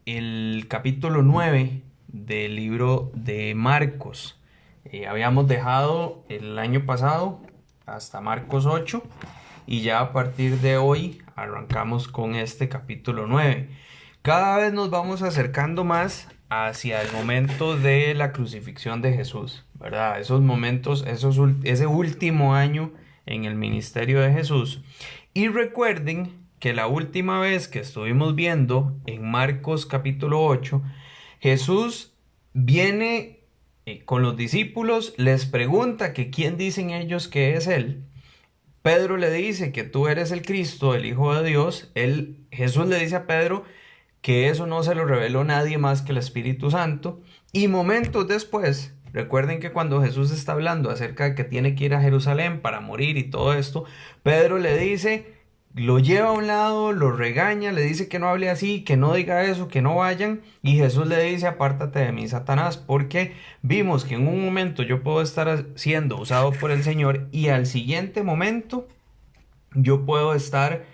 el capítulo 9 del libro de Marcos. Habíamos dejado el año pasado hasta Marcos 8 y ya a partir de hoy arrancamos con este capítulo 9. Cada vez nos vamos acercando más hacia el momento de la crucifixión de Jesús, ¿verdad? Esos momentos, ese último año en el ministerio de Jesús. Y recuerden que la última vez que estuvimos viendo en Marcos capítulo 8, Jesús viene con los discípulos, les pregunta que quién dicen ellos que es él. Pedro le dice que tú eres el Cristo, el Hijo de Dios. Jesús le dice a Pedro que eso no se lo reveló nadie más que el Espíritu Santo. Y momentos después, recuerden que cuando Jesús está hablando acerca de que tiene que ir a Jerusalén para morir y todo esto, Pedro le dice, lo lleva a un lado, lo regaña, le dice que no hable así, que no diga eso, que no vayan. Y Jesús le dice, apártate de mí, Satanás, porque vimos que en un momento yo puedo estar siendo usado por el Señor y al siguiente momento yo puedo estar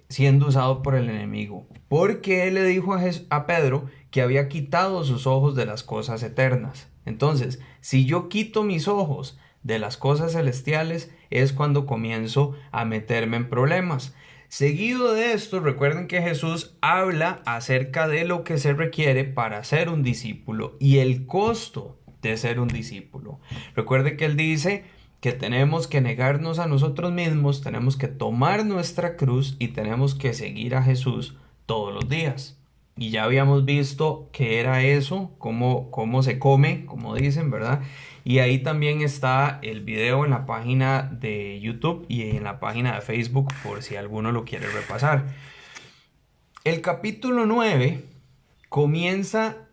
siendo usado por el enemigo. Porque él le dijo a Pedro que había quitado sus ojos de las cosas eternas. Entonces, si yo quito mis ojos de las cosas celestiales, es cuando comienzo a meterme en problemas. Seguido de esto, recuerden que Jesús habla acerca de lo que se requiere para ser un discípulo y el costo de ser un discípulo. Recuerden que él dice que tenemos que negarnos a nosotros mismos, tenemos que tomar nuestra cruz y tenemos que seguir a Jesús todos los días. Y ya habíamos visto qué era eso, cómo se come, como dicen, ¿verdad? Y ahí también está el video en la página de YouTube y en la página de Facebook por si alguno lo quiere repasar. El capítulo 9 comienza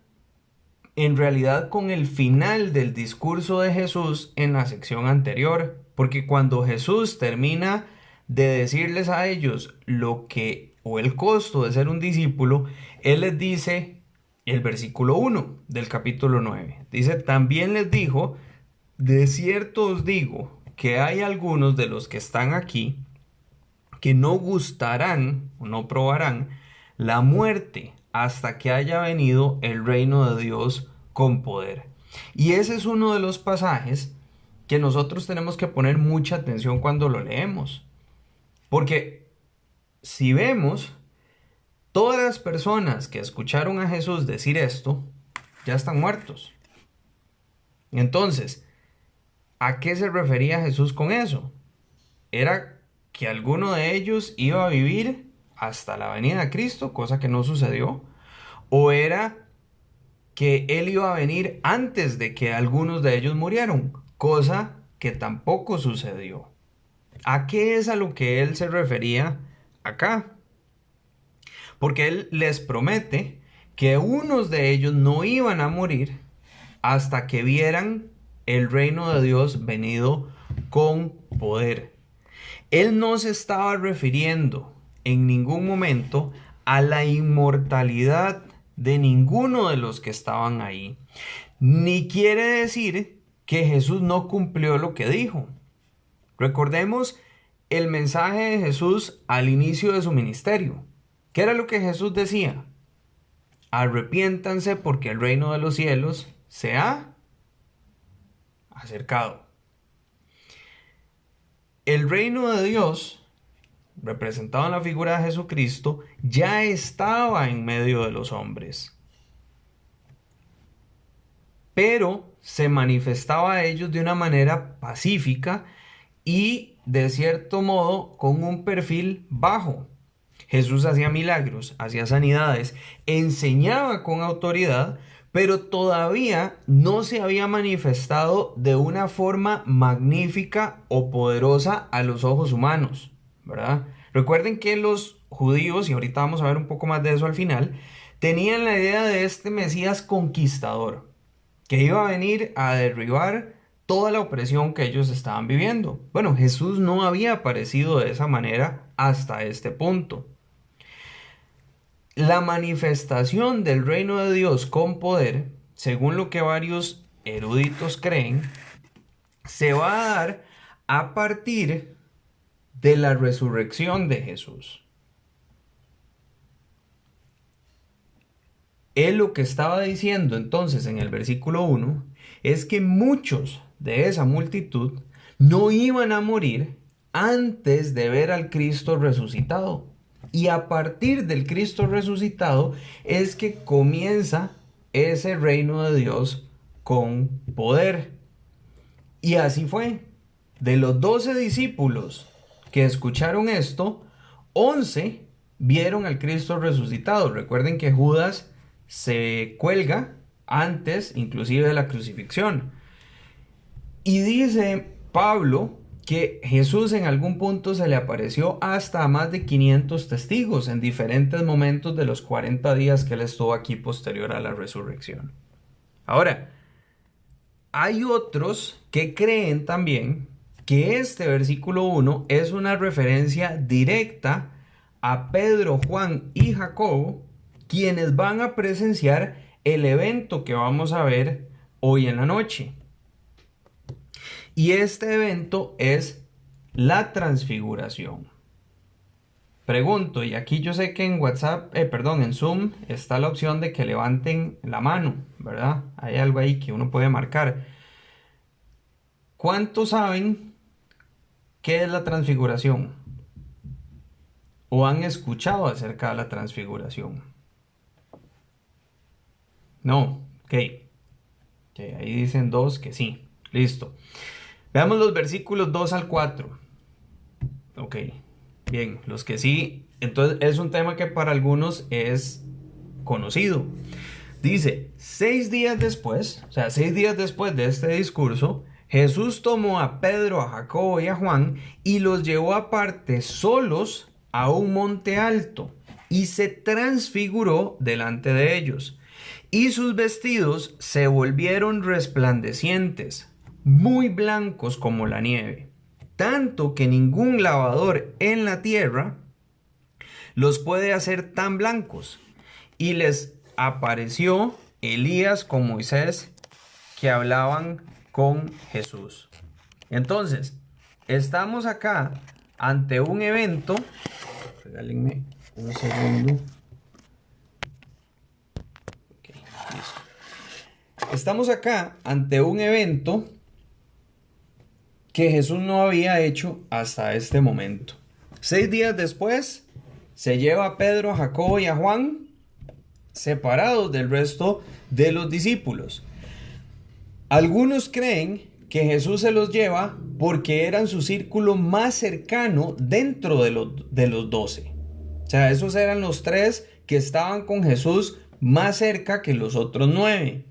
en realidad con el final del discurso de Jesús en la sección anterior, porque cuando Jesús termina de decirles a ellos lo que o el costo de ser un discípulo, él les dice el versículo 1 del capítulo 9. Dice, también les dijo, de cierto os digo que hay algunos de los que están aquí que no gustarán o no probarán la muerte hasta que haya venido el reino de Dios con poder. Y ese es uno de los pasajes que nosotros tenemos que poner mucha atención cuando lo leemos. Porque si vemos, todas las personas que escucharon a Jesús decir esto, ya están muertos. Entonces, ¿a qué se refería Jesús con eso? Era que alguno de ellos iba a vivir hasta la venida de Cristo, cosa que no sucedió, o era que él iba a venir antes de que algunos de ellos murieron, cosa que tampoco sucedió. ¿A qué es a lo que él se refería acá? Porque él les promete que unos de ellos no iban a morir hasta que vieran el reino de Dios venido con poder. Él no se estaba refiriendo en ningún momento a la inmortalidad de ninguno de los que estaban ahí, ni quiere decir que Jesús no cumplió lo que dijo. Recordemos el mensaje de Jesús al inicio de su ministerio. ¿Qué era lo que Jesús decía? Arrepiéntanse porque el reino de los cielos se ha acercado. El reino de Dios, representado en la figura de Jesucristo, ya estaba en medio de los hombres, pero se manifestaba a ellos de una manera pacífica y de cierto modo con un perfil bajo. Jesús hacía milagros, hacía sanidades, enseñaba con autoridad, pero todavía no se había manifestado de una forma magnífica o poderosa a los ojos humanos, ¿verdad? Recuerden que los judíos, y ahorita vamos a ver un poco más de eso al final, tenían la idea de este Mesías conquistador, que iba a venir a derribar toda la opresión que ellos estaban viviendo. Bueno, Jesús no había aparecido de esa manera hasta este punto. La manifestación del reino de Dios con poder, según lo que varios eruditos creen, se va a dar a partir de la resurrección de Jesús. Él lo que estaba diciendo entonces en el versículo 1 es que muchos de esa multitud no iban a morir antes de ver al Cristo resucitado. Y a partir del Cristo resucitado es que comienza ese reino de Dios con poder. Y así fue. De los 12 discípulos que escucharon esto, 11 vieron al Cristo resucitado. Recuerden que Judas se cuelga antes inclusive de la crucifixión. Y dice Pablo que Jesús en algún punto se le apareció hasta a más de 500 testigos en diferentes momentos de los 40 días que él estuvo aquí posterior a la resurrección. Ahora, hay otros que creen también que este versículo 1 es una referencia directa a Pedro, Juan y Jacobo, quienes van a presenciar el evento que vamos a ver hoy en la noche. Y este evento es la transfiguración. Pregunto, y aquí yo sé que en WhatsApp, en Zoom está la opción de que levanten la mano, ¿verdad? Hay algo ahí que uno puede marcar. ¿Cuántos saben qué es la transfiguración? ¿O han escuchado acerca de la transfiguración? No, ok. Ahí dicen dos que sí. Listo. Veamos los versículos 2 al 4. Ok, bien, los que sí. Entonces es un tema que para algunos es conocido. Dice, 6 días después, o sea, 6 días después de este discurso, Jesús tomó a Pedro, a Jacobo y a Juan y los llevó aparte solos a un monte alto y se transfiguró delante de ellos. Y sus vestidos se volvieron resplandecientes, muy blancos como la nieve, tanto que ningún lavador en la tierra los puede hacer tan blancos. Y les apareció Elías con Moisés, que hablaban con Jesús. Entonces, estamos acá ante un evento. Regálenme un segundo. Okay, listo. Estamos acá ante un evento que Jesús no había hecho hasta este momento. 6 días después, se lleva a Pedro, a Jacobo y a Juan separados del resto de los discípulos. Algunos creen que Jesús se los lleva porque eran su círculo más cercano dentro de los 12. O sea, esos eran los 3 que estaban con Jesús más cerca que los otros 9.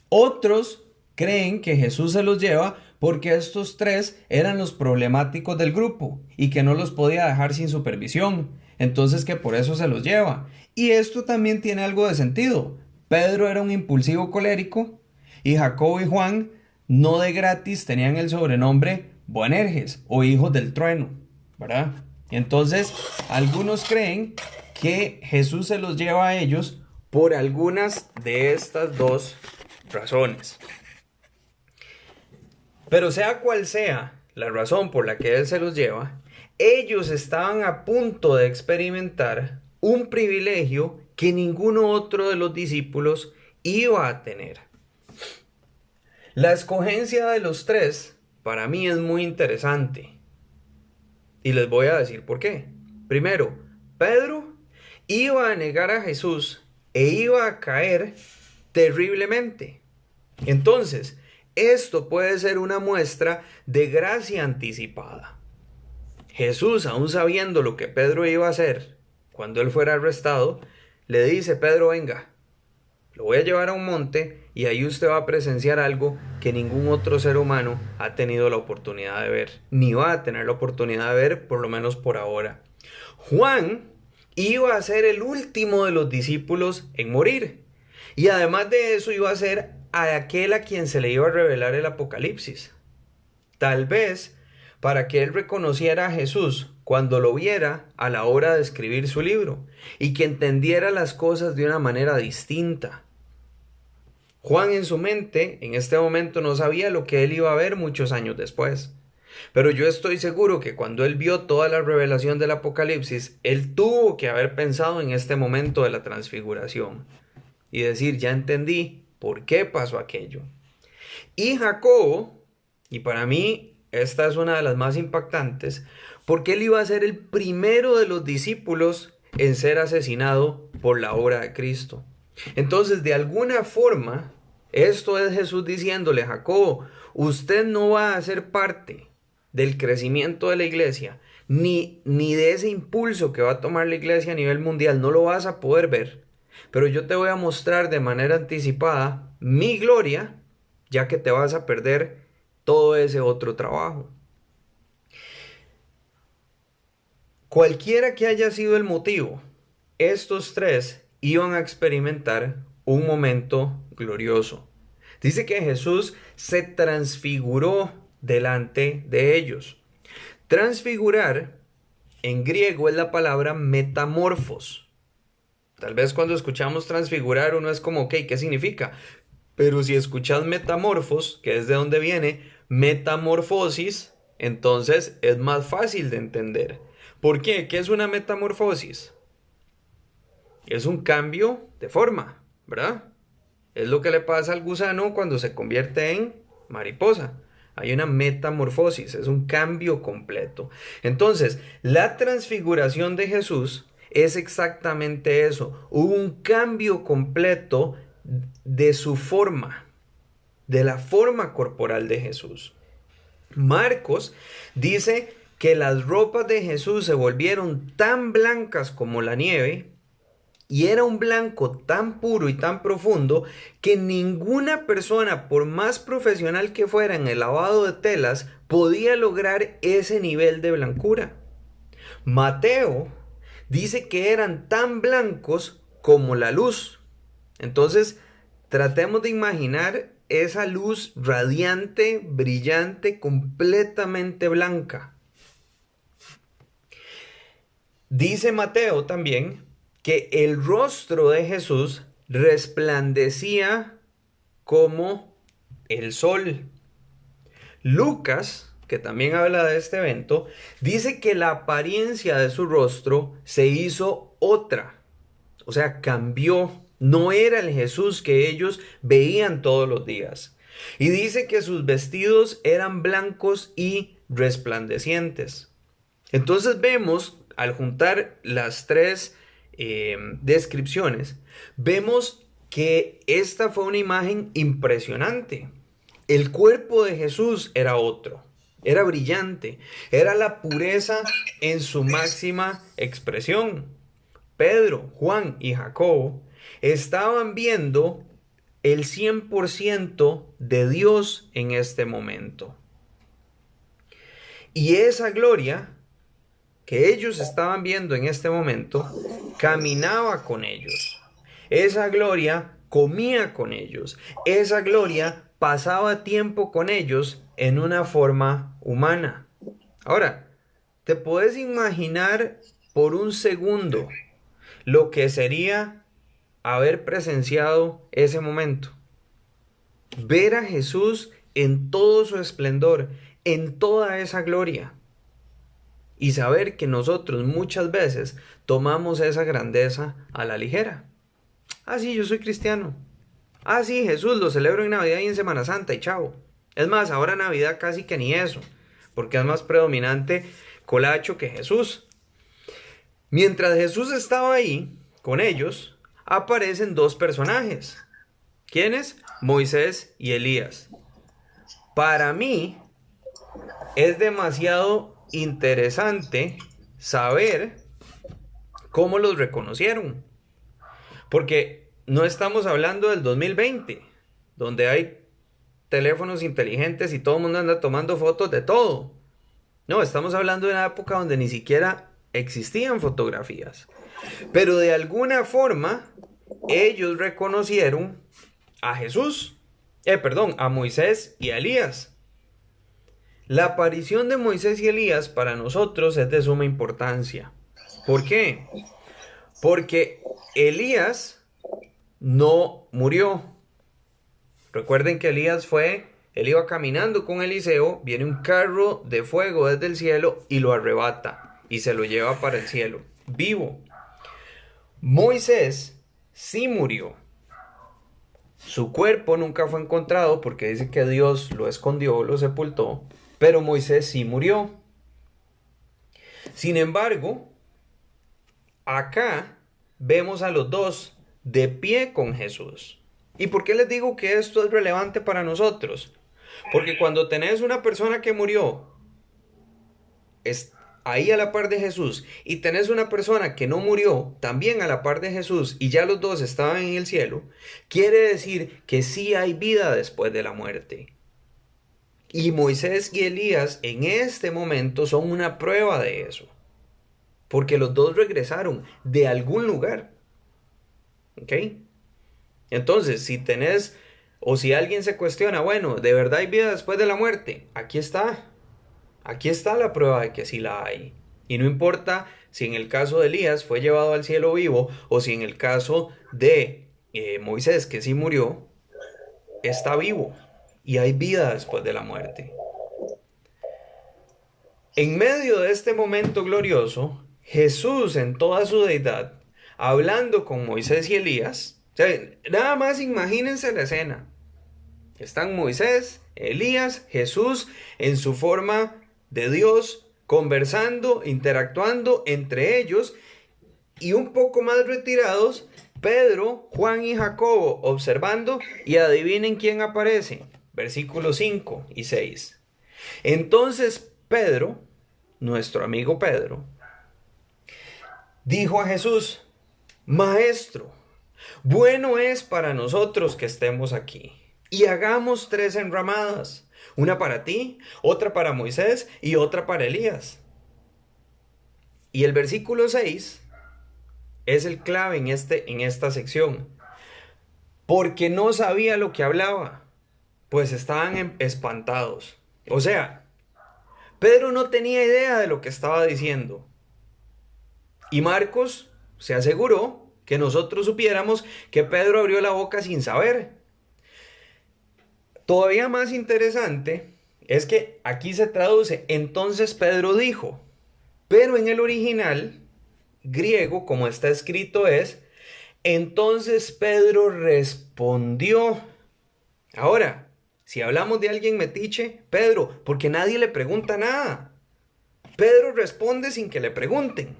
Otros creen que Jesús se los lleva porque estos 3 eran los problemáticos del grupo y que no los podía dejar sin supervisión. Entonces que por eso se los lleva. Y esto también tiene algo de sentido. Pedro era un impulsivo colérico y Jacobo y Juan no de gratis tenían el sobrenombre Boanerges o hijos del trueno, ¿verdad? Y entonces algunos creen que Jesús se los lleva a ellos por algunas de estas dos razones. Pero sea cual sea la razón por la que Él se los lleva, ellos estaban a punto de experimentar un privilegio que ninguno otro de los discípulos iba a tener. La escogencia de los 3 para mí es muy interesante. Y les voy a decir por qué. Primero, Pedro iba a negar a Jesús e iba a caer terriblemente. Entonces, esto puede ser una muestra de gracia anticipada. Jesús, aún sabiendo lo que Pedro iba a hacer cuando él fuera arrestado, le dice: Pedro, venga, lo voy a llevar a un monte y ahí usted va a presenciar algo que ningún otro ser humano ha tenido la oportunidad de ver, ni va a tener la oportunidad de ver, por lo menos por ahora. Juan iba a ser el último de los discípulos en morir, y además de eso iba a ser a aquel a quien se le iba a revelar el Apocalipsis. Tal vez para que él reconociera a Jesús cuando lo viera a la hora de escribir su libro y que entendiera las cosas de una manera distinta. Juan en su mente en este momento no sabía lo que él iba a ver muchos años después. Pero yo estoy seguro que cuando él vio toda la revelación del Apocalipsis, él tuvo que haber pensado en este momento de la transfiguración. y decir, ya entendí por qué pasó aquello. Y Jacobo, y para mí esta es una de las más impactantes, porque él iba a ser el primero de los discípulos en ser asesinado por la obra de Cristo. Entonces, de alguna forma, esto es Jesús diciéndole a Jacobo, usted no va a ser parte del crecimiento de la iglesia, ni de ese impulso que va a tomar la iglesia a nivel mundial, no lo vas a poder ver, pero yo te voy a mostrar de manera anticipada mi gloria, ya que te vas a perder todo ese otro trabajo. Cualquiera que haya sido el motivo, estos tres iban a experimentar un momento glorioso. Dice que Jesús se transfiguró delante de ellos. Transfigurar en griego es la palabra metamorfos. Tal vez cuando escuchamos transfigurar uno es como, ok, ¿qué significa? Pero si escuchas metamorfos, que es de donde viene metamorfosis, entonces es más fácil de entender. ¿Por qué? ¿Qué es una metamorfosis? Es un cambio de forma, ¿verdad? Es lo que le pasa al gusano cuando se convierte en mariposa. Hay una metamorfosis, es un cambio completo. Entonces, la transfiguración de Jesús es exactamente eso. Hubo un cambio completo de su forma, de la forma corporal de Jesús. Marcos dice que las ropas de Jesús se volvieron tan blancas como la nieve, y era un blanco tan puro y tan profundo que ninguna persona, por más profesional que fuera en el lavado de telas, podía lograr ese nivel de blancura. Mateo dice que eran tan blancos como la luz. Entonces, tratemos de imaginar esa luz radiante, brillante, completamente blanca. Dice Mateo también que el rostro de Jesús resplandecía como el sol. Lucas, que también habla de este evento, dice que la apariencia de su rostro se hizo otra, o sea, cambió. No era el Jesús que ellos veían todos los días. Y dice que sus vestidos eran blancos y resplandecientes. Entonces vemos, al juntar las tres descripciones, vemos que esta fue una imagen impresionante. El cuerpo de Jesús era otro, era brillante, era la pureza en su máxima expresión. Pedro, Juan y Jacobo estaban viendo el 100% de Dios en este momento. Y esa gloria que ellos estaban viendo en este momento caminaba con ellos. Esa gloria comía con ellos. Esa gloria pasaba tiempo con ellos en una forma humana. Ahora, ¿te puedes imaginar por un segundo lo que sería haber presenciado ese momento? Ver a Jesús en todo su esplendor, en toda esa gloria. Y saber que nosotros muchas veces tomamos esa grandeza a la ligera. Ah, sí, yo soy cristiano. Ah, sí, Jesús lo celebro en Navidad y en Semana Santa y chao. Es más, ahora Navidad casi que ni eso, porque es más predominante Colacho que Jesús. Mientras Jesús estaba ahí con ellos, aparecen dos personajes. ¿Quiénes? Moisés y Elías. Para mí es demasiado interesante saber cómo los reconocieron. Porque no estamos hablando del 2020, donde hay teléfonos inteligentes y todo el mundo anda tomando fotos de todo. No, estamos hablando de una época donde ni siquiera existían fotografías. Pero de alguna forma, ellos reconocieron a Jesús, a Moisés y a Elías. La aparición de Moisés y Elías para nosotros es de suma importancia. ¿Por qué? Porque Elías no murió. Recuerden que él iba caminando con Eliseo, viene un carro de fuego desde el cielo y lo arrebata y se lo lleva para el cielo, vivo. Moisés sí murió. Su cuerpo nunca fue encontrado porque dice que Dios lo escondió, lo sepultó, pero Moisés sí murió. Sin embargo, acá vemos a los dos de pie con Jesús. ¿Y por qué les digo que esto es relevante para nosotros? Porque cuando tenés una persona que murió, es ahí a la par de Jesús, y tenés una persona que no murió también a la par de Jesús, y ya los dos estaban en el cielo, quiere decir que sí hay vida después de la muerte. Y Moisés y Elías en este momento son una prueba de eso. Porque los dos regresaron de algún lugar. ¿Ok? Entonces, si tenés, o si alguien se cuestiona, bueno, ¿de verdad hay vida después de la muerte? Aquí está. Aquí está la prueba de que sí la hay. Y no importa si en el caso de Elías fue llevado al cielo vivo, o si en el caso de Moisés, que sí murió, está vivo. Y hay vida después de la muerte. En medio de este momento glorioso, Jesús en toda su deidad, hablando con Moisés y Elías, o sea, nada más imagínense la escena. Están Moisés, Elías, Jesús en su forma de Dios, conversando, interactuando entre ellos, y un poco más retirados, Pedro, Juan y Jacobo observando, y adivinen quién aparece. Versículos 5 y 6. Entonces Pedro, nuestro amigo Pedro, dijo a Jesús: Maestro, bueno es para nosotros que estemos aquí, y hagamos 3 enramadas, una para ti, otra para Moisés y otra para Elías. Y el versículo 6 es el clave en esta sección, porque no sabía lo que hablaba, pues estaban espantados. O sea, Pedro no tenía idea de lo que estaba diciendo. Y Marcos se aseguró que nosotros supiéramos que Pedro abrió la boca sin saber. Todavía más interesante es que aquí se traduce, entonces Pedro dijo, pero en el original griego, como está escrito, es, entonces Pedro respondió. Ahora, si hablamos de alguien metiche, Pedro, porque nadie le pregunta nada. Pedro responde sin que le pregunten.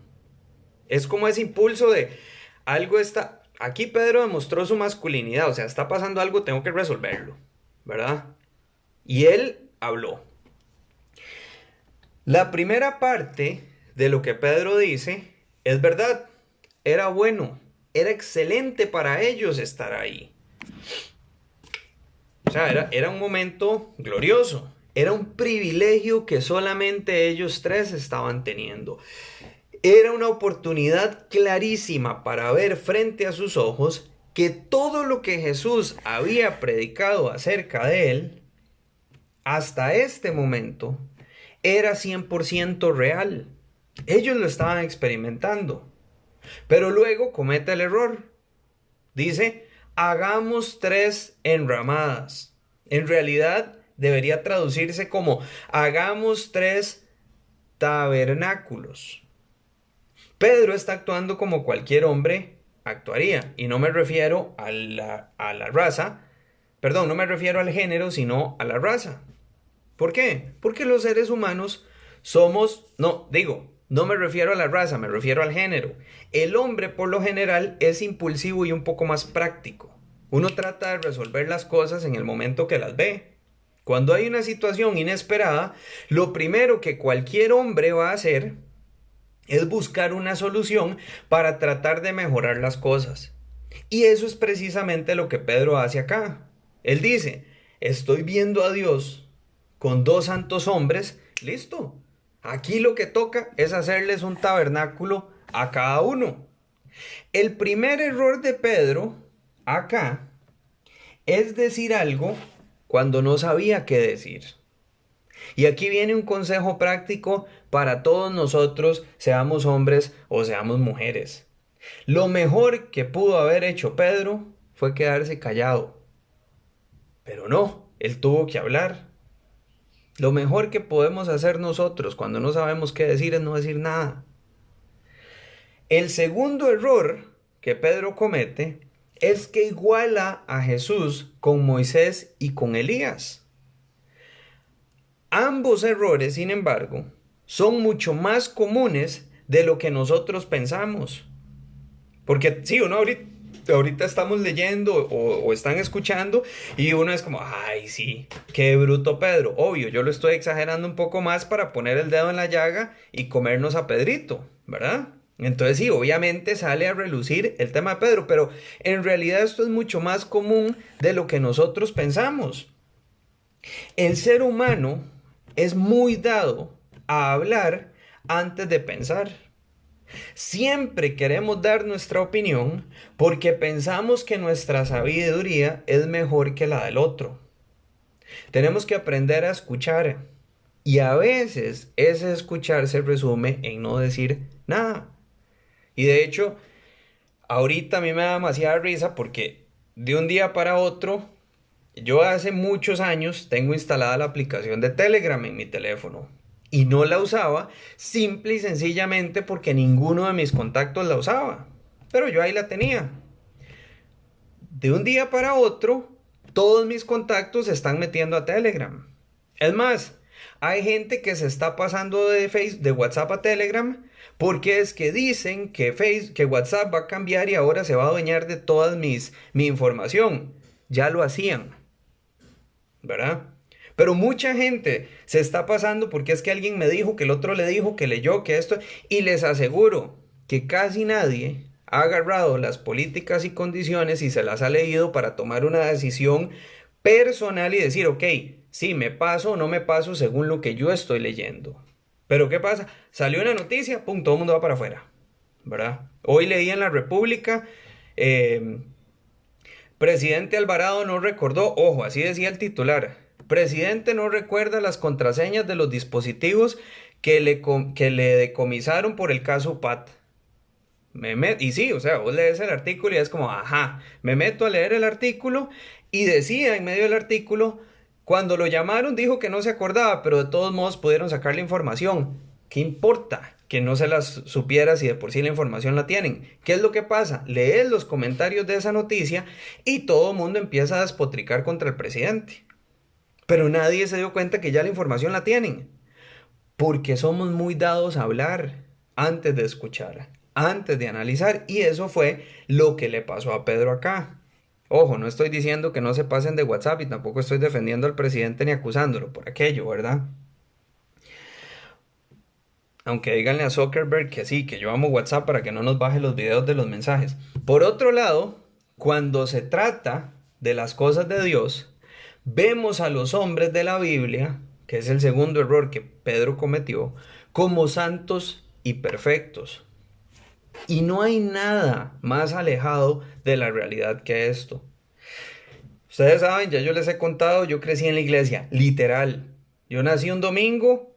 Es como ese impulso de algo está... Aquí Pedro demostró su masculinidad, o sea, está pasando algo, tengo que resolverlo, ¿verdad? Y él habló. La primera parte de lo que Pedro dice es verdad. Era bueno, era excelente para ellos estar ahí. O sea, era un momento glorioso. Era un privilegio que solamente ellos tres estaban teniendo. Era una oportunidad clarísima para ver frente a sus ojos que todo lo que Jesús había predicado acerca de él, hasta este momento, era 100% real. Ellos lo estaban experimentando. Pero luego comete el error. Dice, hagamos 3 enramadas. En realidad debería traducirse como hagamos 3 tabernáculos. Pedro está actuando como cualquier hombre actuaría. Y no me refiero a la raza. Perdón, no me refiero al género, sino a la raza. ¿Por qué? Porque los seres humanos somos... no me refiero a la raza, me refiero al género. El hombre, por lo general, es impulsivo y un poco más práctico. Uno trata de resolver las cosas en el momento que las ve. Cuando hay una situación inesperada, lo primero que cualquier hombre va a hacer es buscar una solución para tratar de mejorar las cosas. Y eso es precisamente lo que Pedro hace acá. Él dice, estoy viendo a Dios con 2 santos hombres, listo. Aquí lo que toca es hacerles un tabernáculo a cada uno. El primer error de Pedro acá es decir algo cuando no sabía qué decir. Y aquí viene un consejo práctico para todos nosotros, seamos hombres o seamos mujeres. Lo mejor que pudo haber hecho Pedro fue quedarse callado. Pero no, él tuvo que hablar. Lo mejor que podemos hacer nosotros cuando no sabemos qué decir es no decir nada. El segundo error que Pedro comete es que iguala a Jesús con Moisés y con Elías. Ambos errores, sin embargo, son mucho más comunes de lo que nosotros pensamos. Porque sí, uno ahorita estamos leyendo o están escuchando y uno es como, ay, sí, qué bruto Pedro. Obvio, yo lo estoy exagerando un poco más para poner el dedo en la llaga y comernos a Pedrito, ¿verdad? Entonces sí, obviamente sale a relucir el tema de Pedro, pero en realidad esto es mucho más común de lo que nosotros pensamos. El ser humano es muy dado a hablar antes de pensar. Siempre queremos dar nuestra opinión porque pensamos que nuestra sabiduría es mejor que la del otro. Tenemos que aprender a escuchar y a veces ese escuchar se resume en no decir nada. Y de hecho, ahorita a mí me da demasiada risa porque de un día para otro, yo hace muchos años tengo instalada la aplicación de Telegram en mi teléfono y no la usaba simple y sencillamente porque ninguno de mis contactos la usaba. Pero yo ahí la tenía. De un día para otro, todos mis contactos se están metiendo a Telegram. Es más, hay gente que se está pasando de WhatsApp a Telegram porque es que dicen que WhatsApp va a cambiar y ahora se va a adueñar de toda mi información. Ya lo hacían, ¿verdad? Pero mucha gente se está pasando porque es que alguien me dijo, que el otro le dijo, que leyó, que esto, y les aseguro que casi nadie ha agarrado las políticas y condiciones y se las ha leído para tomar una decisión personal y decir, ok, sí, me paso o no me paso según lo que yo estoy leyendo. Pero ¿qué pasa? Salió una noticia, pum, todo el mundo va para afuera, ¿verdad? Hoy leí en la República, eh, presidente Alvarado no recordó, ojo, así decía el titular. Presidente no recuerda las contraseñas de los dispositivos que le decomisaron por el caso PAT. Y sí, o sea, vos lees el artículo y es como, ajá, me meto a leer el artículo y decía en medio del artículo, cuando lo llamaron dijo que no se acordaba, pero de todos modos pudieron sacar la información. ¿Qué importa que no se las supiera si de por sí la información la tienen? ¿Qué es lo que pasa? Lees los comentarios de esa noticia y todo el mundo empieza a despotricar contra el presidente. Pero nadie se dio cuenta que ya la información la tienen. Porque somos muy dados a hablar antes de escuchar, antes de analizar. Y eso fue lo que le pasó a Pedro acá. Ojo, no estoy diciendo que no se pasen de WhatsApp y tampoco estoy defendiendo al presidente ni acusándolo por aquello, ¿verdad? Aunque díganle a Zuckerberg que sí, que yo amo WhatsApp para que no nos baje los videos de los mensajes. Por otro lado, cuando se trata de las cosas de Dios, vemos a los hombres de la Biblia, que es el segundo error que Pedro cometió, como santos y perfectos. Y no hay nada más alejado de la realidad que esto. Ustedes saben, ya yo les he contado, yo crecí en la iglesia, literal. Yo nací un domingo,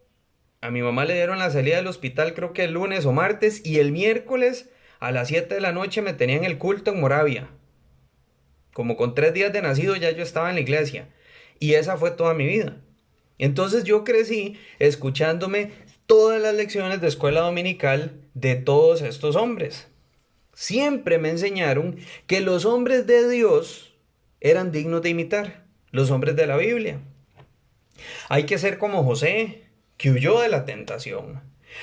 a mi mamá le dieron la salida del hospital creo que el lunes o martes y el miércoles a las 7 de la noche me tenían el culto en Moravia. Como con 3 días de nacido ya yo estaba en la iglesia. Y esa fue toda mi vida. Entonces yo crecí escuchándome todas las lecciones de escuela dominical de todos estos hombres. Siempre me enseñaron que los hombres de Dios eran dignos de imitar, los hombres de la Biblia. Hay que ser como José, que huyó de la tentación.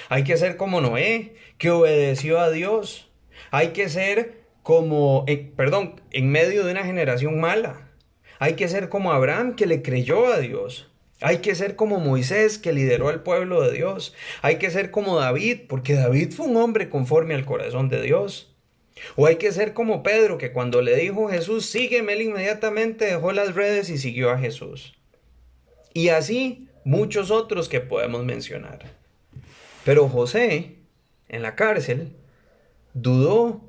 Hay que ser como Noé, que obedeció a Dios. Hay que ser como, en medio de una generación mala. Hay que ser como Abraham, que le creyó a Dios. Hay que ser como Moisés, que lideró al pueblo de Dios. Hay que ser como David, porque David fue un hombre conforme al corazón de Dios. O hay que ser como Pedro, que cuando le dijo Jesús, sígueme, él inmediatamente dejó las redes y siguió a Jesús. Y así muchos otros que podemos mencionar. Pero José, en la cárcel, dudó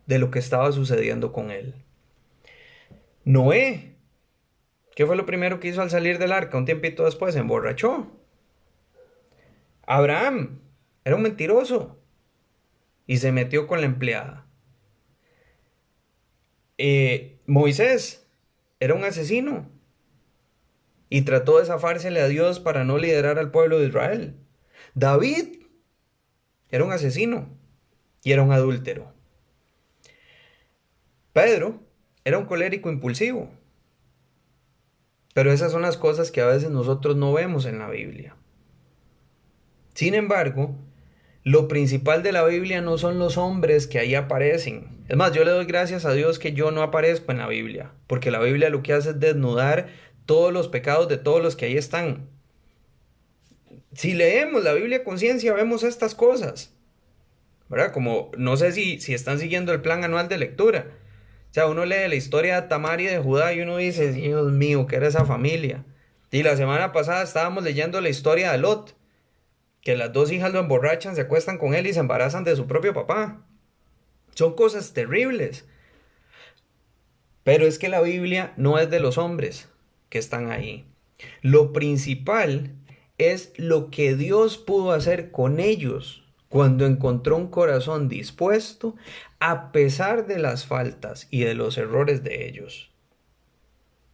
de lo que estaba sucediendo con él. Noé, ¿qué fue lo primero que hizo al salir del arca? Un tiempito después se emborrachó. Abraham era un mentiroso y se metió con la empleada. Moisés era un asesino y trató de zafársele a Dios para no liderar al pueblo de Israel. David era un asesino y era un adúltero. Pedro era un colérico impulsivo, pero esas son las cosas que a veces nosotros no vemos en la Biblia. Sin embargo, lo principal de la Biblia no son los hombres que ahí aparecen. Es más, yo le doy gracias a Dios que yo no aparezco en la Biblia, porque la Biblia lo que hace es desnudar todos los pecados de todos los que ahí están. Si leemos la Biblia a conciencia, vemos estas cosas, ¿verdad? Como, no sé si están siguiendo el plan anual de lectura. O sea, uno lee la historia de Tamar y de Judá y uno dice, Dios mío, ¿qué era esa familia? Y la semana pasada estábamos leyendo la historia de Lot, que las dos hijas lo emborrachan, se acuestan con él y se embarazan de su propio papá. Son cosas terribles. Pero es que la Biblia no es de los hombres que están ahí. Lo principal es lo que Dios pudo hacer con ellos cuando encontró un corazón dispuesto a pesar de las faltas y de los errores de ellos.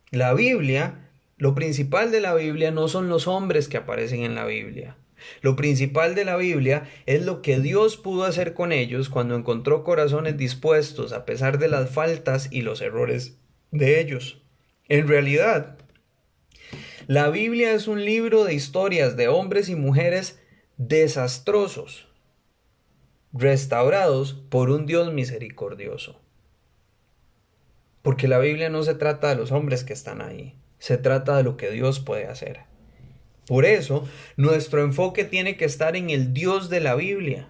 La Biblia, lo principal de la Biblia no son los hombres que aparecen en la Biblia. Lo principal de la Biblia es lo que Dios pudo hacer con ellos cuando encontró corazones dispuestos a pesar de las faltas y los errores de ellos. En realidad, la Biblia es un libro de historias de hombres y mujeres desastrosos, restaurados por un Dios misericordioso. Porque la Biblia no se trata de los hombres que están ahí, se trata de lo que Dios puede hacer. Por eso, nuestro enfoque tiene que estar en el Dios de la Biblia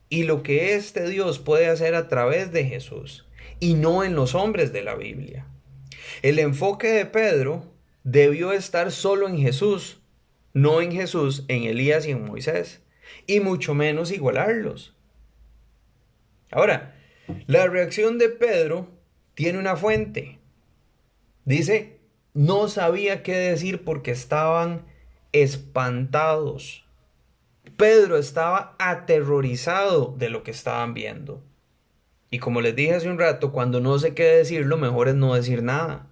y lo que este Dios puede hacer a través de Jesús y no en los hombres de la Biblia. El enfoque de Pedro debió estar solo en Jesús, no en Jesús, en Elías y en Moisés, y mucho menos igualarlos. Ahora, la reacción de Pedro tiene una fuente. Dice, no sabía qué decir porque estaban espantados. Pedro estaba aterrorizado de lo que estaban viendo. Y como les dije hace un rato, cuando no sé qué decir, lo mejor es no decir nada.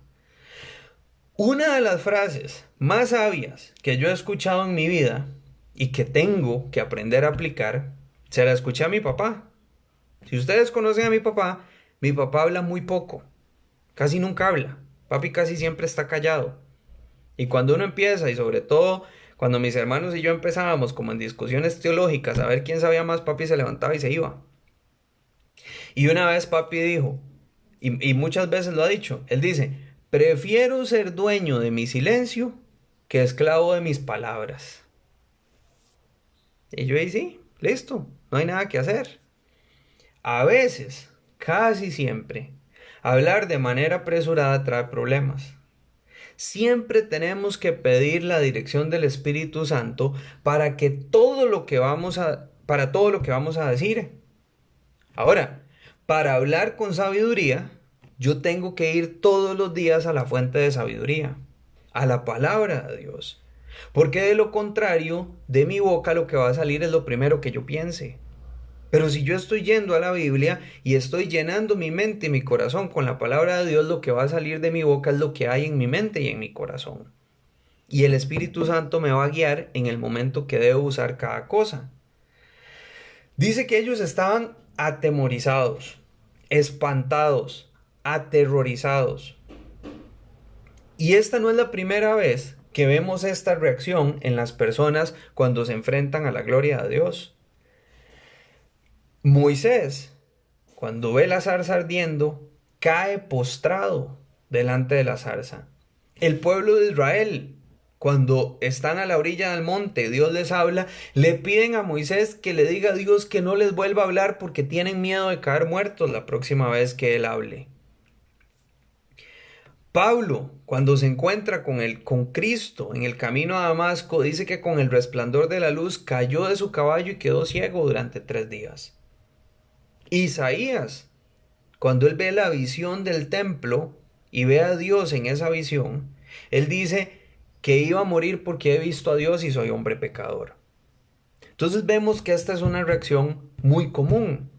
Una de las frases más sabias que yo he escuchado en mi vida y que tengo que aprender a aplicar, se la escuché a mi papá. Si ustedes conocen a mi papá habla muy poco, casi nunca habla. Papi casi siempre está callado. Y cuando uno empieza, y sobre todo cuando mis hermanos y yo empezábamos como en discusiones teológicas a ver quién sabía más, papi se levantaba y se iba. Y una vez papi dijo, y muchas veces lo ha dicho, él dice, prefiero ser dueño de mi silencio que esclavo de mis palabras. Y yo ahí sí, listo, no hay nada que hacer. A veces, casi siempre, hablar de manera apresurada trae problemas. Siempre tenemos que pedir la dirección del Espíritu Santo para todo lo que vamos a decir. Ahora, para hablar con sabiduría, yo tengo que ir todos los días a la fuente de sabiduría, a la palabra de Dios. Porque de lo contrario, de mi boca lo que va a salir es lo primero que yo piense. Pero si yo estoy yendo a la Biblia y estoy llenando mi mente y mi corazón con la palabra de Dios, lo que va a salir de mi boca es lo que hay en mi mente y en mi corazón. Y el Espíritu Santo me va a guiar en el momento que debo usar cada cosa. Dice que ellos estaban atemorizados, espantados, aterrorizados. Y esta no es la primera vez que vemos esta reacción en las personas cuando se enfrentan a la gloria de Dios. Moisés, cuando ve la zarza ardiendo, cae postrado delante de la zarza. El pueblo de Israel, cuando están a la orilla del monte, Dios les habla, le piden a Moisés que le diga a Dios que no les vuelva a hablar porque tienen miedo de caer muertos la próxima vez que él hable. Pablo, cuando se encuentra con Cristo en el camino a Damasco, dice que con el resplandor de la luz cayó de su caballo y quedó ciego durante 3 días. Isaías, cuando él ve la visión del templo y ve a Dios en esa visión, él dice que iba a morir porque he visto a Dios y soy hombre pecador. Entonces vemos que esta es una reacción muy común.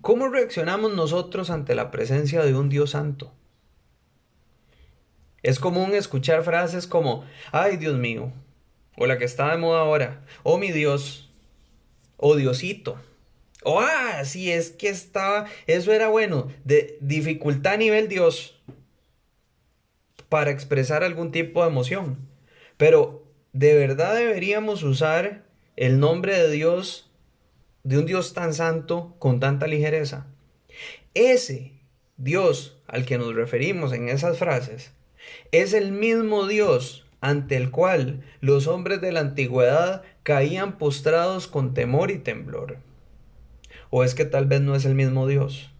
¿Cómo reaccionamos nosotros ante la presencia de un Dios santo? Es común escuchar frases como, ay Dios mío, o la que está de moda ahora, oh mi Dios, oh Diosito, O, sí, es que eso era bueno, de dificultad a nivel Dios para expresar algún tipo de emoción. Pero de verdad deberíamos usar el nombre de Dios, de un Dios tan santo, con tanta ligereza. Ese Dios al que nos referimos en esas frases es el mismo Dios ante el cual los hombres de la antigüedad caían postrados con temor y temblor. ¿O es que tal vez no es el mismo Dios?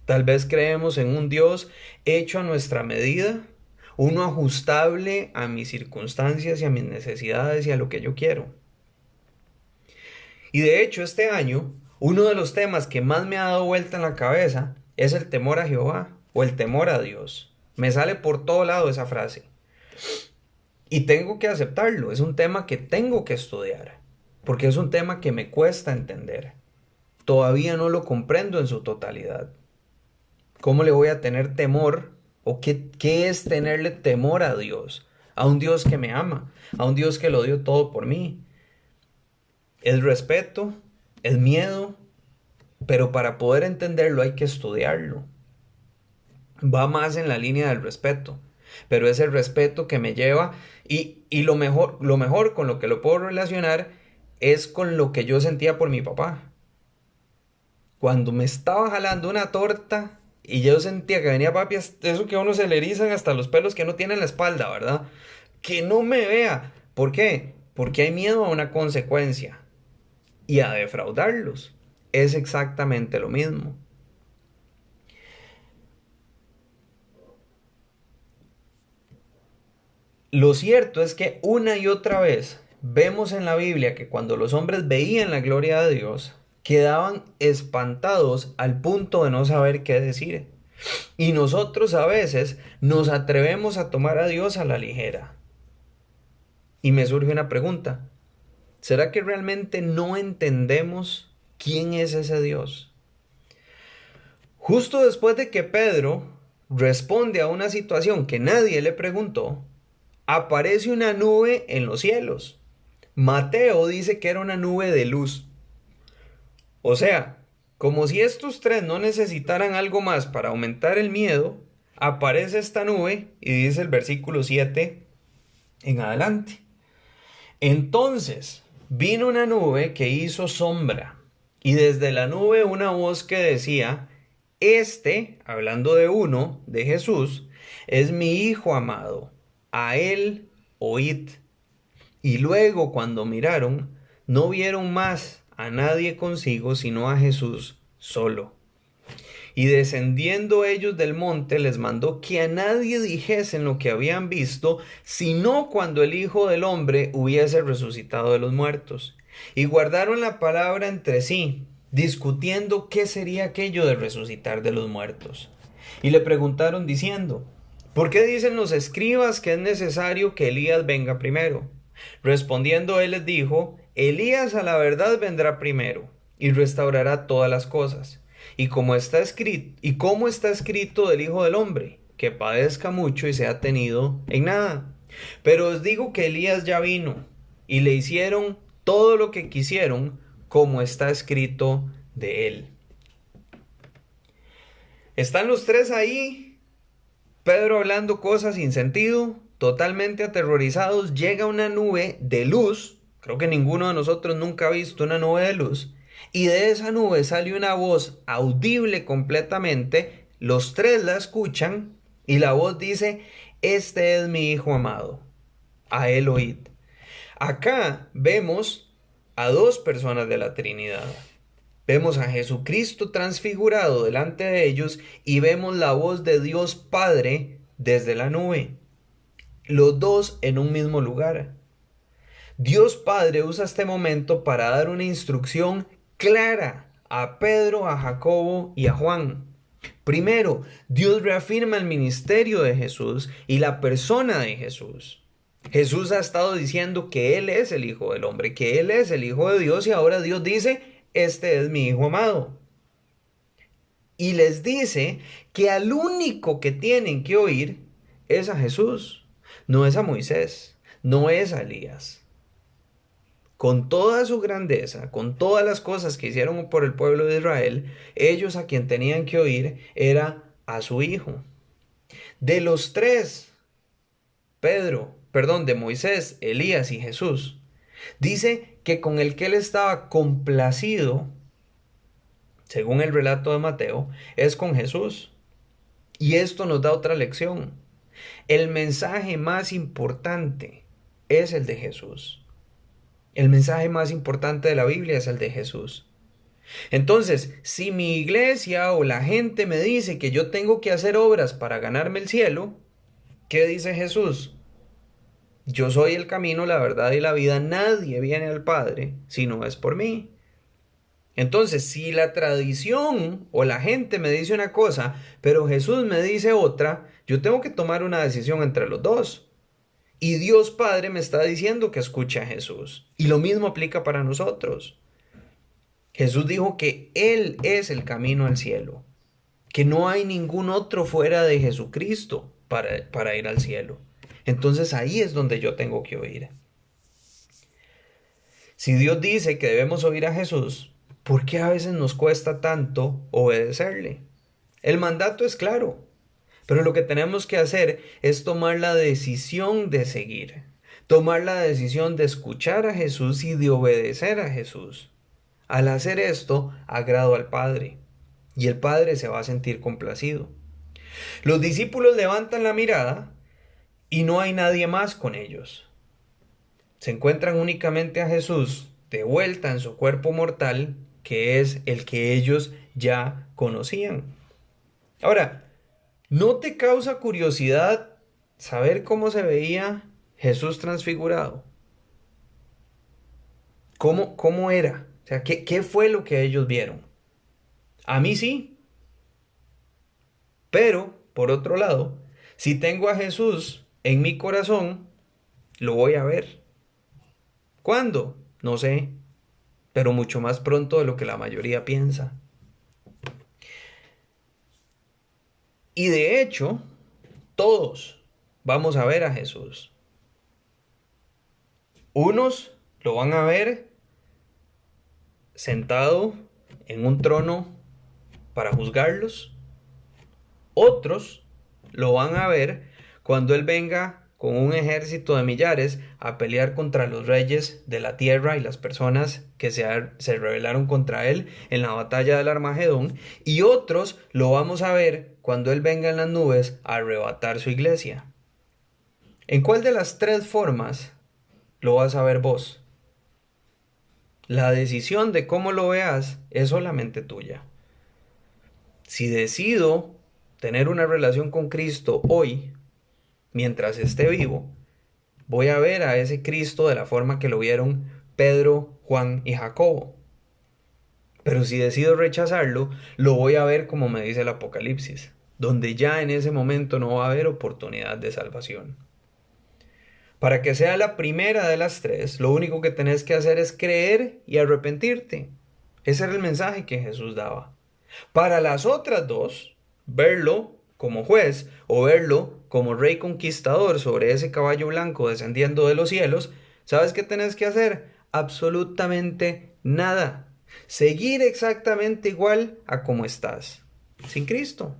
Tal vez creemos en un Dios hecho a nuestra medida, uno ajustable a mis circunstancias y a mis necesidades y a lo que yo quiero. Y de hecho este año, uno de los temas que más me ha dado vuelta en la cabeza es el temor a Jehová o el temor a Dios. Me sale por todo lado esa frase. Y tengo que aceptarlo, es un tema que tengo que estudiar, porque es un tema que me cuesta entender. Todavía no lo comprendo en su totalidad. ¿Cómo le voy a tener temor? ¿O qué es tenerle temor a Dios? A un Dios que me ama, a un Dios que lo dio todo por mí. Es respeto, es miedo, pero para poder entenderlo hay que estudiarlo. Va más en la línea del respeto, pero es el respeto que me lleva y lo mejor con lo que lo puedo relacionar es con lo que yo sentía por mi papá. Cuando me estaba jalando una torta y yo sentía que venía papi, eso que a uno se le erizan hasta los pelos que no tiene en la espalda, ¿verdad? Que no me vea. ¿Por qué? Porque hay miedo a una consecuencia y a defraudarlos. Es exactamente lo mismo. Lo cierto es que una y otra vez vemos en la Biblia que cuando los hombres veían la gloria de Dios, quedaban espantados al punto de no saber qué decir. Y nosotros a veces nos atrevemos a tomar a Dios a la ligera. Y me surge una pregunta. ¿Será que realmente no entendemos quién es ese Dios? Justo después de que Pedro responde a una situación que nadie le preguntó, aparece una nube en los cielos. Mateo dice que era una nube de luz. O sea, como si estos tres no necesitaran algo más para aumentar el miedo, aparece esta nube y dice el versículo 7 en adelante. Entonces vino una nube que hizo sombra y desde la nube una voz que decía, hablando de uno, de Jesús, es mi Hijo amado, a él oíd. Y luego cuando miraron, no vieron más a nadie consigo, sino a Jesús solo. Y descendiendo ellos del monte, les mandó que a nadie dijesen lo que habían visto, sino cuando el Hijo del Hombre hubiese resucitado de los muertos. Y guardaron la palabra entre sí, discutiendo qué sería aquello de resucitar de los muertos. Y le preguntaron diciendo, ¿por qué dicen los escribas que es necesario que Elías venga primero? Respondiendo él les dijo, Elías a la verdad vendrá primero, y restaurará todas las cosas. Y como está escrito del Hijo del Hombre, que padezca mucho y sea tenido en nada. Pero os digo que Elías ya vino, y le hicieron todo lo que quisieron, como está escrito de él. Están los tres ahí, Pedro hablando cosas sin sentido, totalmente aterrorizados. Llega una nube de luz, creo que ninguno de nosotros nunca ha visto una nube de luz, y de esa nube sale una voz audible completamente, los tres la escuchan, y la voz dice, este es mi Hijo amado, a él oíd. Acá vemos a dos personas de la Trinidad. Vemos a Jesucristo transfigurado delante de ellos y vemos la voz de Dios Padre desde la nube. Los dos en un mismo lugar. Dios Padre usa este momento para dar una instrucción clara a Pedro, a Jacobo y a Juan. Primero, Dios reafirma el ministerio de Jesús y la persona de Jesús. Jesús ha estado diciendo que Él es el Hijo del Hombre, que Él es el Hijo de Dios y ahora Dios dice, este es mi Hijo amado. Y les dice que al único que tienen que oír es a Jesús, no es a Moisés, no es a Elías. con toda su grandeza, con todas las cosas que hicieron por el pueblo de Israel, ellos a quien tenían que oír era a su hijo. De los tres, de Moisés, Elías y Jesús, dice que con el que él estaba complacido, según el relato de Mateo, es con Jesús. Y esto nos da otra lección. El mensaje más importante es el de Jesús. El mensaje más importante de la Biblia es el de Jesús. Entonces, si mi iglesia o la gente me dice que yo tengo que hacer obras para ganarme el cielo, ¿qué dice Jesús? Yo soy el camino, la verdad y la vida. Nadie viene al Padre si no es por mí. Entonces, si la tradición o la gente me dice una cosa, pero Jesús me dice otra, yo tengo que tomar una decisión entre los dos. Y Dios Padre me está diciendo que escuche a Jesús. Y lo mismo aplica para nosotros. Jesús dijo que Él es el camino al cielo, que no hay ningún otro fuera de Jesucristo para ir al cielo. Entonces ahí es donde yo tengo que oír. Si Dios dice que debemos oír a Jesús, ¿por qué a veces nos cuesta tanto obedecerle? El mandato es claro, pero lo que tenemos que hacer es tomar la decisión de seguir, tomar la decisión de escuchar a Jesús y de obedecer a Jesús. Al hacer esto, agrado al Padre, y el Padre se va a sentir complacido. Los discípulos levantan la mirada y no hay nadie más con ellos. Se encuentran únicamente a Jesús de vuelta en su cuerpo mortal, que es el que ellos ya conocían. Ahora, ¿no te causa curiosidad saber cómo se veía Jesús transfigurado? ¿Cómo era? O sea, ¿qué fue lo que ellos vieron? A mí sí. Pero, por otro lado, si tengo a Jesús en mi corazón, lo voy a ver. ¿Cuándo? No sé, pero mucho más pronto de lo que la mayoría piensa. Y de hecho, todos vamos a ver a Jesús. Unos lo van a ver sentado en un trono para juzgarlos. Otros lo van a ver cuando Él venga con un ejército de millares a pelear contra los reyes de la tierra y las personas que se rebelaron contra Él en la batalla del Armagedón. Y otros lo vamos a ver cuando Él venga en las nubes a arrebatar su iglesia. ¿En cuál de las tres formas lo vas a ver vos? La decisión de cómo lo veas es solamente tuya. Si decido tener una relación con Cristo hoy, mientras esté vivo, voy a ver a ese Cristo de la forma que lo vieron Pedro, Juan y Jacobo. Pero si decido rechazarlo, lo voy a ver como me dice el Apocalipsis, donde ya en ese momento no va a haber oportunidad de salvación. Para que sea la primera de las tres, lo único que tenés que hacer es creer y arrepentirte. Ese era el mensaje que Jesús daba. Para las otras dos, verlo como juez o verlo como rey conquistador sobre ese caballo blanco descendiendo de los cielos, ¿sabes qué tenés que hacer? Absolutamente nada. Seguir exactamente igual a como estás, sin Cristo.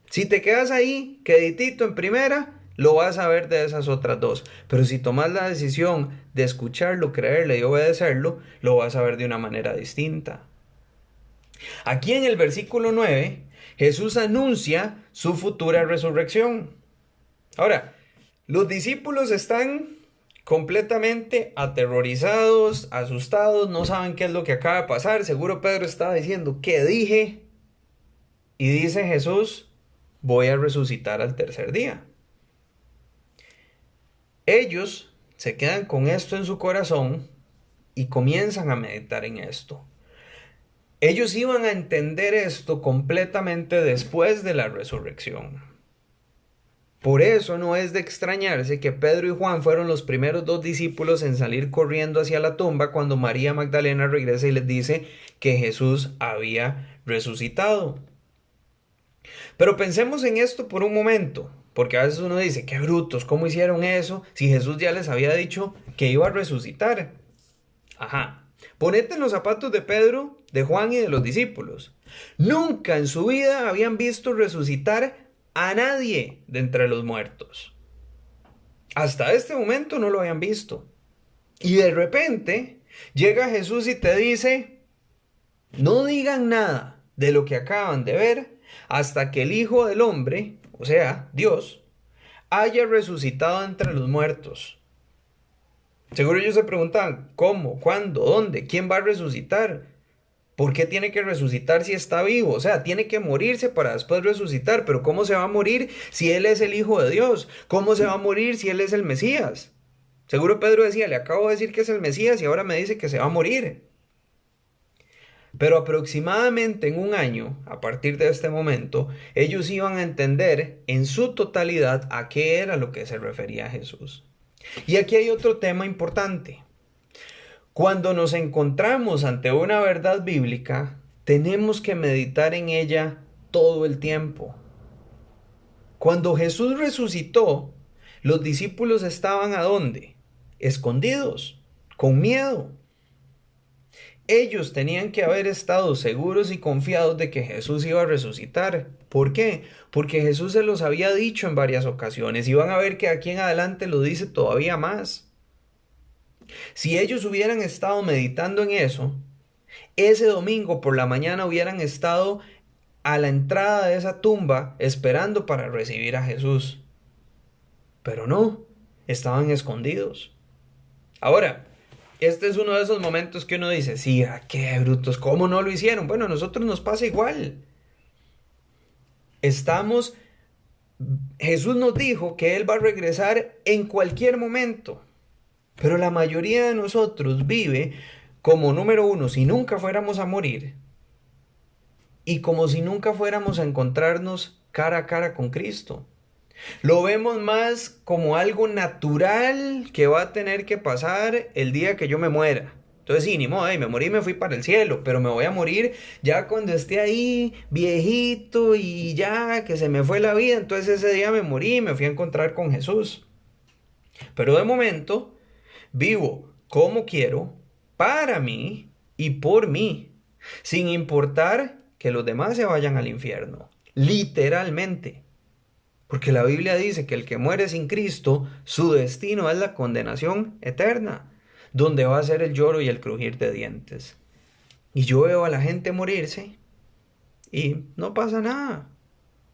Si te quedas ahí, queditito en primera, lo vas a ver de esas otras dos. Pero si tomas la decisión de escucharlo, creerle y obedecerlo, lo vas a ver de una manera distinta. Aquí en el versículo 9, Jesús anuncia su futura resurrección. Ahora, los discípulos están completamente aterrorizados, asustados, no saben qué es lo que acaba de pasar. Seguro Pedro estaba diciendo, ¿qué dije? Y dice Jesús, voy a resucitar al tercer día. Ellos se quedan con esto en su corazón y comienzan a meditar en esto. Ellos iban a entender esto completamente después de la resurrección. Por eso no es de extrañarse que Pedro y Juan fueron los primeros dos discípulos en salir corriendo hacia la tumba cuando María Magdalena regresa y les dice que Jesús había resucitado. Pero pensemos en esto por un momento, porque a veces uno dice, qué brutos, ¿cómo hicieron eso si Jesús ya les había dicho que iba a resucitar? Ajá. Ponete en los zapatos de Pedro, de Juan y de los discípulos. Nunca en su vida habían visto resucitar a nadie de entre los muertos. Hasta este momento no lo habían visto. Y de repente llega Jesús y te dice, no digan nada de lo que acaban de ver hasta que el Hijo del Hombre, o sea, Dios, haya resucitado entre los muertos. Seguro ellos se preguntan, ¿cómo? ¿Cuándo? ¿Dónde? ¿Quién va a resucitar? ¿Por qué tiene que resucitar si está vivo? O sea, tiene que morirse para después resucitar. Pero ¿cómo se va a morir si Él es el Hijo de Dios? ¿Cómo se va a morir si Él es el Mesías? Seguro Pedro decía, le acabo de decir que es el Mesías y ahora me dice que se va a morir. Pero aproximadamente en un año, a partir de este momento, ellos iban a entender en su totalidad a qué era lo que se refería Jesús. Y aquí hay otro tema importante. Cuando nos encontramos ante una verdad bíblica, tenemos que meditar en ella todo el tiempo. Cuando Jesús resucitó, los discípulos estaban ¿a dónde? Escondidos, con miedo. Ellos tenían que haber estado seguros y confiados de que Jesús iba a resucitar. ¿Por qué? Porque Jesús se los había dicho en varias ocasiones y van a ver que aquí en adelante lo dice todavía más. Si ellos hubieran estado meditando en eso, ese domingo por la mañana hubieran estado a la entrada de esa tumba esperando para recibir a Jesús. Pero no, estaban escondidos. Ahora, este es uno de esos momentos que uno dice, sí, qué brutos, ¿cómo no lo hicieron? Bueno, a nosotros nos pasa igual. Jesús nos dijo que Él va a regresar en cualquier momento. Pero la mayoría de nosotros vive como número uno, si nunca fuéramos a morir, y como si nunca fuéramos a encontrarnos cara a cara con Cristo. Lo vemos más como algo natural que va a tener que pasar el día que yo me muera. Entonces sí, ni modo, me morí y me fui para el cielo, pero me voy a morir ya cuando esté ahí viejito y ya que se me fue la vida. Entonces ese día me morí y me fui a encontrar con Jesús. Pero de momento vivo como quiero, para mí y por mí, sin importar que los demás se vayan al infierno, literalmente. Porque la Biblia dice que el que muere sin Cristo, su destino es la condenación eterna, donde va a ser el lloro y el crujir de dientes. Y yo veo a la gente morirse y no pasa nada,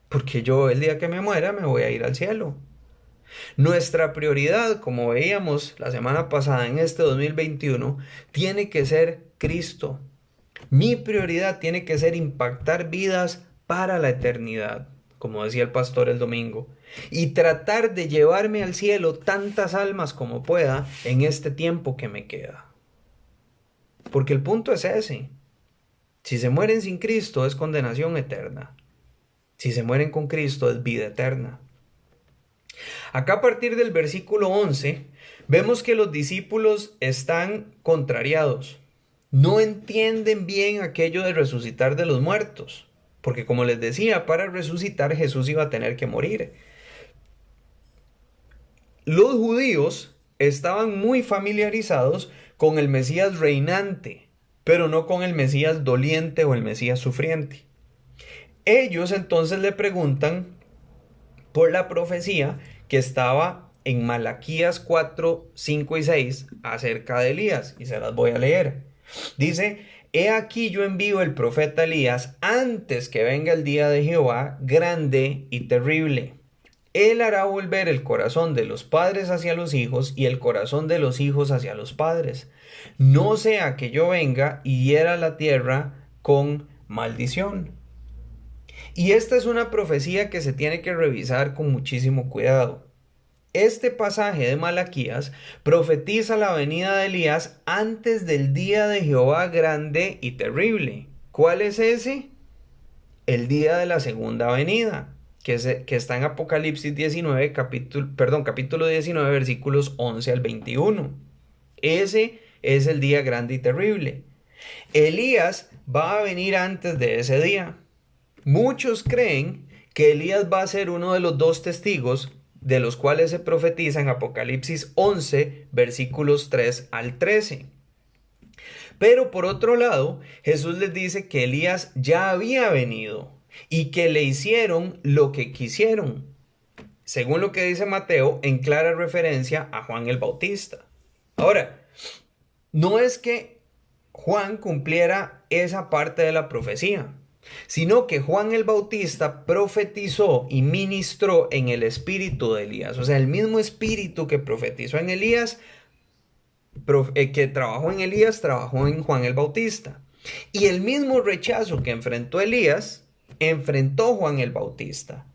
porque yo el día que me muera me voy a ir al cielo. Nuestra prioridad, como veíamos la semana pasada en este 2021, tiene que ser Cristo. Mi prioridad tiene que ser impactar vidas para la eternidad, como decía el pastor el domingo, y tratar de llevarme al cielo tantas almas como pueda en este tiempo que me queda. Porque el punto es ese. Si se mueren sin Cristo es condenación eterna. Si se mueren con Cristo es vida eterna. Acá a partir del versículo 11 vemos que los discípulos están contrariados. No entienden bien aquello de resucitar de los muertos. Porque como les decía, para resucitar Jesús iba a tener que morir. Los judíos estaban muy familiarizados con el Mesías reinante, pero no con el Mesías doliente o el Mesías sufriente. Ellos entonces le preguntan por la profecía que estaba en Malaquías 4, 5 y 6 acerca de Elías, y se las voy a leer. Dice: he aquí yo envío el profeta Elías antes que venga el día de Jehová grande y terrible. Él hará volver el corazón de los padres hacia los hijos y el corazón de los hijos hacia los padres. No sea que yo venga y hiera la tierra con maldición. Y esta es una profecía que se tiene que revisar con muchísimo cuidado. Este pasaje de Malaquías profetiza la venida de Elías antes del día de Jehová grande y terrible. ¿Cuál es ese? El día de la segunda venida, que está en Apocalipsis 19, capítulo 19, versículos 11 al 21. Ese es el día grande y terrible. Elías va a venir antes de ese día. Muchos creen que Elías va a ser uno de los dos testigos de los cuales se profetiza en Apocalipsis 11, versículos 3 al 13. Pero por otro lado, Jesús les dice que Elías ya había venido y que le hicieron lo que quisieron, según lo que dice Mateo, en clara referencia a Juan el Bautista. Ahora, no es que Juan cumpliera esa parte de la profecía, sino que Juan el Bautista profetizó y ministró en el espíritu de Elías. O sea, el mismo espíritu que profetizó en Elías, que trabajó en Elías, trabajó en Juan el Bautista. Y el mismo rechazo que enfrentó Elías, enfrentó Juan el Bautista.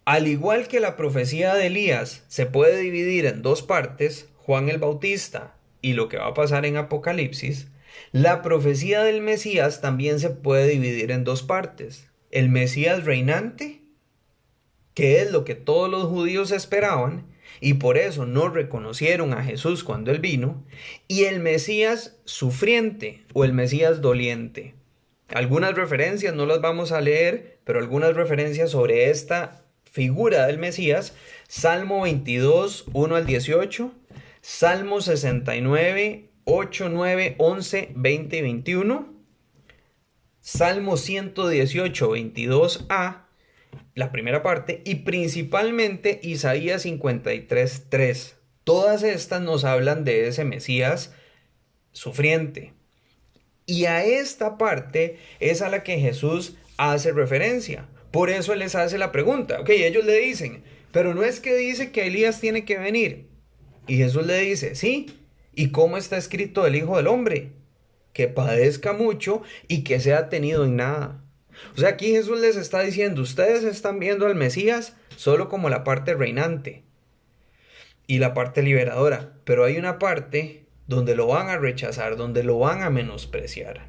Al igual que la profecía de Elías se puede dividir en dos partes, Juan el Bautista y lo que va a pasar en Apocalipsis, la profecía del Mesías también se puede dividir en dos partes. El Mesías reinante, que es lo que todos los judíos esperaban, y por eso no reconocieron a Jesús cuando él vino, y el Mesías sufriente o el Mesías doliente. Algunas referencias no las vamos a leer, pero algunas referencias sobre esta figura del Mesías: Salmo 22, 1 al 18, Salmo 69, 8, 9, 11, 20 y 21, Salmo 118, 22a, la primera parte, y principalmente Isaías 53, 3. Todas estas nos hablan de ese Mesías sufriente. Y a esta parte es a la que Jesús hace referencia. Por eso Él les hace la pregunta. Ok, ellos le dicen, pero no es que dice que Elías tiene que venir. Y Jesús le dice, sí. ¿Y cómo está escrito del Hijo del Hombre? Que padezca mucho y que sea tenido en nada. O sea, aquí Jesús les está diciendo, ustedes están viendo al Mesías solo como la parte reinante y la parte liberadora, pero hay una parte donde lo van a rechazar, donde lo van a menospreciar.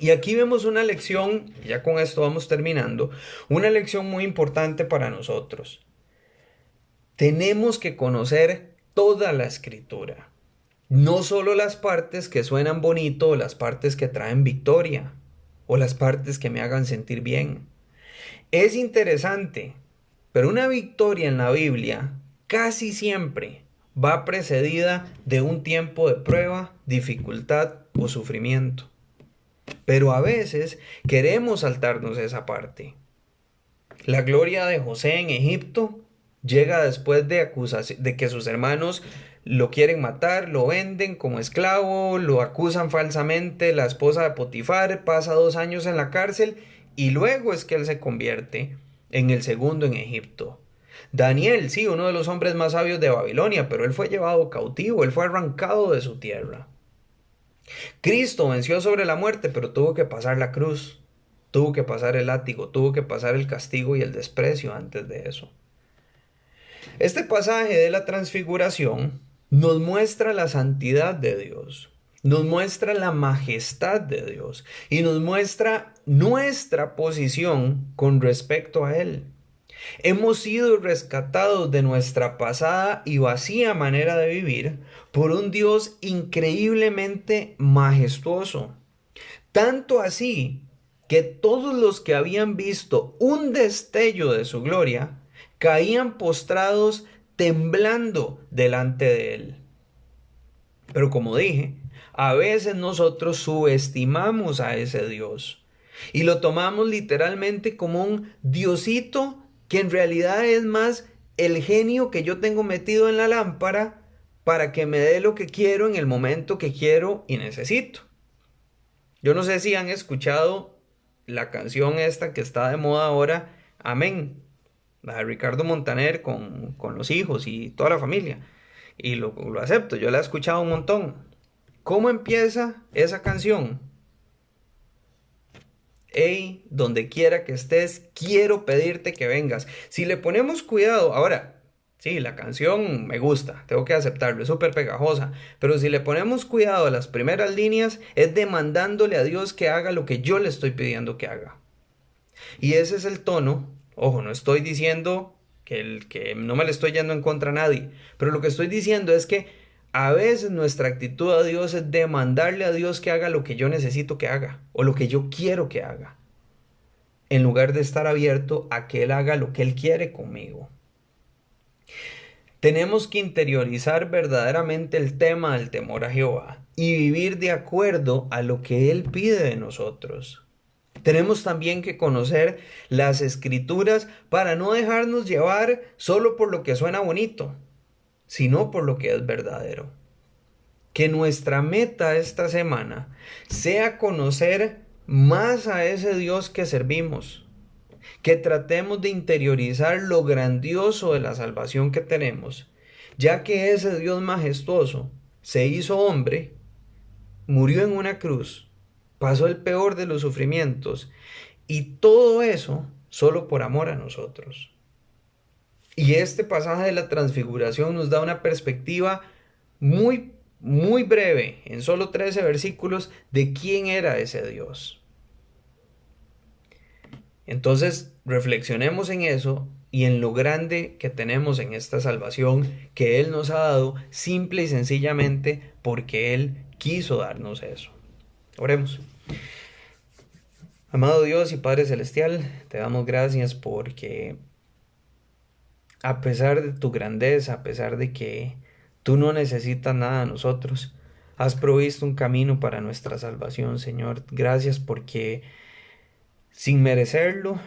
Y aquí vemos una lección, ya con esto vamos terminando, una lección muy importante para nosotros. Tenemos que conocer toda la Escritura, no solo las partes que suenan bonito o las partes que traen victoria o las partes que me hagan sentir bien. Es interesante, pero una victoria en la Biblia casi siempre va precedida de un tiempo de prueba, dificultad o sufrimiento. Pero a veces queremos saltarnos esa parte. La gloria de José en Egipto llega después de que sus hermanos lo quieren matar, lo venden como esclavo, lo acusan falsamente, la esposa de Potifar pasa 2 años en la cárcel y luego es que él se convierte en el segundo en Egipto. Daniel, sí, uno de los hombres más sabios de Babilonia, pero él fue llevado cautivo, él fue arrancado de su tierra. Cristo venció sobre la muerte, pero tuvo que pasar la cruz, tuvo que pasar el látigo, tuvo que pasar el castigo y el desprecio antes de eso. Este pasaje de la transfiguración nos muestra la santidad de Dios, nos muestra la majestad de Dios y nos muestra nuestra posición con respecto a Él. Hemos sido rescatados de nuestra pasada y vacía manera de vivir por un Dios increíblemente majestuoso. Tanto así que todos los que habían visto un destello de su gloria caían postrados temblando delante de él. Pero como dije, a veces nosotros subestimamos a ese Dios y lo tomamos literalmente como un diosito que en realidad es más el genio que yo tengo metido en la lámpara para que me dé lo que quiero en el momento que quiero y necesito. Yo no sé si han escuchado la canción esta que está de moda ahora, Amén, la de Ricardo Montaner con los hijos y toda la familia. Y lo acepto, yo la he escuchado un montón. ¿Cómo empieza esa canción? Hey, donde quiera que estés, quiero pedirte que vengas. Si le ponemos cuidado, ahora, sí, la canción me gusta, tengo que aceptarlo, es súper pegajosa, pero si le ponemos cuidado a las primeras líneas, es demandándole a Dios que haga lo que yo le estoy pidiendo que haga. Y ese es el tono. Ojo, no estoy diciendo que no me le estoy yendo en contra a nadie, pero lo que estoy diciendo es que a veces nuestra actitud a Dios es demandarle a Dios que haga lo que yo necesito que haga o lo que yo quiero que haga, en lugar de estar abierto a que Él haga lo que Él quiere conmigo. Tenemos que interiorizar verdaderamente el tema del temor a Jehová y vivir de acuerdo a lo que Él pide de nosotros. Tenemos también que conocer las escrituras para no dejarnos llevar solo por lo que suena bonito, sino por lo que es verdadero. Que nuestra meta esta semana sea conocer más a ese Dios que servimos. Que tratemos de interiorizar lo grandioso de la salvación que tenemos, ya que ese Dios majestuoso se hizo hombre, murió en una cruz, pasó el peor de los sufrimientos, y todo eso solo por amor a nosotros. Y este pasaje de la transfiguración nos da una perspectiva muy breve, en solo 13 versículos, de quién era ese Dios. Entonces, reflexionemos en eso y en lo grande que tenemos en esta salvación que Él nos ha dado simple y sencillamente porque Él quiso darnos eso. Oremos. Amado Dios y Padre Celestial, te damos gracias porque a pesar de tu grandeza, a pesar de que tú no necesitas nada de nosotros, has provisto un camino para nuestra salvación, Señor. Gracias porque sin merecerlo,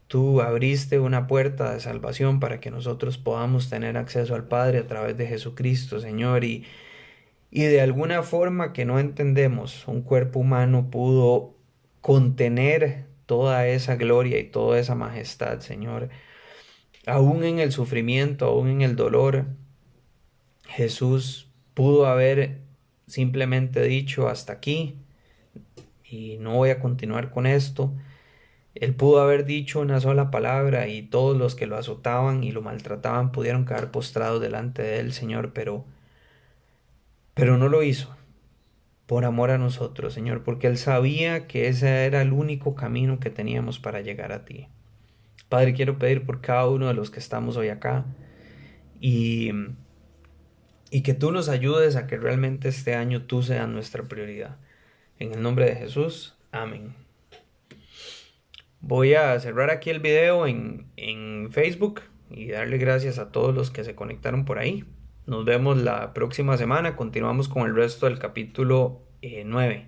tú abriste una puerta de salvación para que nosotros podamos tener acceso al Padre a través de Jesucristo, Señor. Y de alguna forma que no entendemos, un cuerpo humano pudo contener toda esa gloria y toda esa majestad, Señor. Aún en el sufrimiento, aún en el dolor, Jesús pudo haber simplemente dicho hasta aquí y no voy a continuar con esto. Él pudo haber dicho una sola palabra y todos los que lo azotaban y lo maltrataban pudieron quedar postrados delante de él, Señor, pero no lo hizo por amor a nosotros, Señor, porque Él sabía que ese era el único camino que teníamos para llegar a ti. Padre, quiero pedir por cada uno de los que estamos hoy acá y, y que tú nos ayudes a que realmente este año tú seas nuestra prioridad. En el nombre de Jesús, amén. Voy a cerrar aquí el video en Facebook y darle gracias a todos los que se conectaron por ahí. Nos vemos la próxima semana. Continuamos con el resto del capítulo 9.